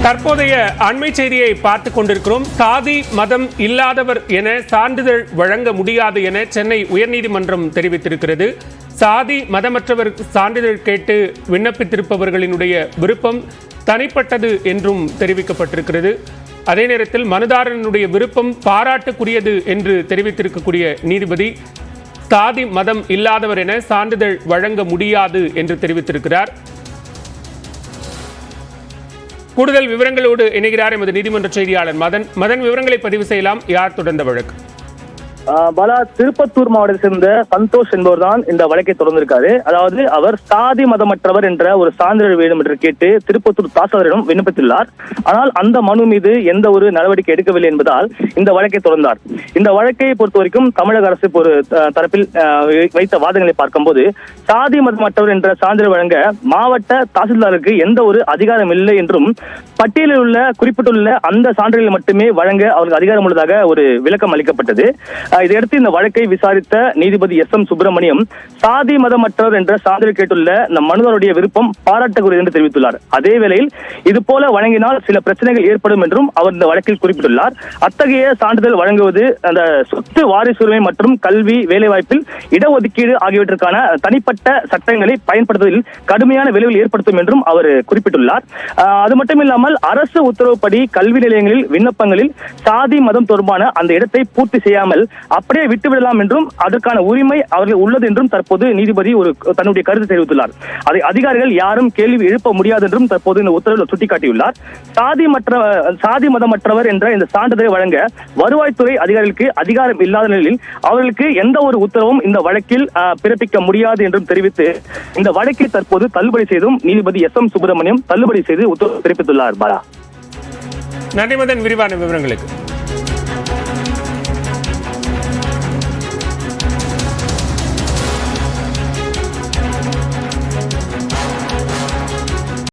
தற்போதைய அண்மை செய்தியை பார்த்துக் கொண்டிருக்கிறோம். சாதி மதம் இல்லாதவர் என சான்றிதழ் வழங்க முடியாது என சென்னை உயர்நீதிமன்றம் தெரிவித்திருக்கிறது. சாதி மதமற்றவர் சான்றிதழ் கேட்டு விண்ணப்பித்திருப்பவர்களினுடைய விருப்பம் தனிப்பட்டது என்றும் தெரிவிக்கப்பட்டிருக்கிறது. அதே நேரத்தில் மனுதாரனுடைய விருப்பம் பாராட்டுக்குரியது என்று தெரிவித்திருக்கக்கூடிய நீதிபதி சாதி மதம் இல்லாதவர் என சான்றிதழ் வழங்க முடியாது என்று தெரிவித்திருக்கிறார். கூடுதல் விவரங்களோடு இணைகிறார் எமது நீதிமன்ற செய்தியாளர் மதன். விவரங்களை பதிவு செய்யலாம். யார் தொடர்ந்த வழக்கு? பாலா, திருப்பத்தூர் மாவட்டத்தை சேர்ந்த சந்தோஷ் என்பவர் தான் இந்த வழக்கை தொடர்ந்திருக்காரு. அதாவது அவர் சாதி மதமற்றவர் என்ற ஒரு சான்றிதழ் வேண்டும் என்று கேட்டு திருப்பத்தூர் தாசில்தாரிடம் விண்ணப்பித்துள்ளார். ஆனால் அந்த மனு மீது எந்த ஒரு நடவடிக்கை எடுக்கவில்லை என்பதால் இந்த வழக்கை தொடர்ந்தார். இந்த வழக்கை பொறுத்த வரைக்கும் தமிழக அரசு ஒரு தரப்பில் வைத்த வாதங்களை பார்க்கும்போது சாதி மதமற்றவர் என்ற சான்றிதழ் வழங்க மாவட்ட தாசில்தாருக்கு எந்த ஒரு அதிகாரம் இல்லை என்றும் பட்டியலில் உள்ள குறிப்பிட்டுள்ள அந்த சான்றிதழ் மட்டுமே வழங்க அவருக்கு அதிகாரம் உள்ளதாக ஒரு விளக்கம் அளிக்கப்பட்டது. இதையடுத்து இந்த வழக்கை விசாரித்த நீதிபதி எஸ்.எம். சுப்பிரமணியம் சாதி மதமற்றவர் என்ற சான்றிதழ் கேட்டுள்ள இந்த மனுதாரருடைய விருப்பம் பாராட்டக்கூடியது என்று தெரிவித்துள்ளார். அதே வேளையில் இது போல வழங்கினால் சில பிரச்சனைகள் ஏற்படும் என்றும் அவர் இந்த வழக்கில் குறிப்பிட்டுள்ளார். அத்தகைய சான்றிதழ் வழங்குவது அந்த சொத்து வாரிசுரிமை மற்றும் கல்வி வேலைவாய்ப்பில் இடஒதுக்கீடு ஆகியவற்றுக்கான தனிப்பட்ட சட்டங்களை பயன்படுத்துவதில் கடுமையான விளைவில் ஏற்படுத்தும் என்றும் அவர் குறிப்பிட்டுள்ளார். அது மட்டுமில்லாமல் அரசு உத்தரவுப்படி கல்வி நிலையங்களில் விண்ணப்பங்களில் சாதி மதம் தொடர்பான அந்த இடத்தை பூர்த்தி செய்யாமல் அப்படியே விட்டுவிடலாம் என்றும் அதற்கான உரிமை அவர்கள் உள்ளது என்றும் தற்போது நீதிபதி தன்னுடைய கருத்து தெரிவித்துள்ளார். அதை அதிகாரிகள் யாரும் கேள்வி எழுப்ப முடியாது என்றும் தற்போது இந்த உத்தரவில் சுட்டிக்காட்டியுள்ளார். சாதி மதமற்றவர் என்ற இந்த சான்றிதழை வழங்க வருவாய்த்துறை அதிகாரிகளுக்கு அதிகாரம் இல்லாத நிலையில் அவர்களுக்கு எந்த ஒரு உத்தரவும் இந்த வழக்கில் பிறப்பிக்க முடியாது என்றும் தெரிவித்து இந்த வழக்கை தற்போது தள்ளுபடி செய்தும் நீதிபதி எஸ்.எம். சுப்பிரமணியம் தள்ளுபடி செய்து உத்தரவு பிறப்பித்துள்ளார். பாலா, நன்றி மதன், விரிவான விவரங்களுக்கு.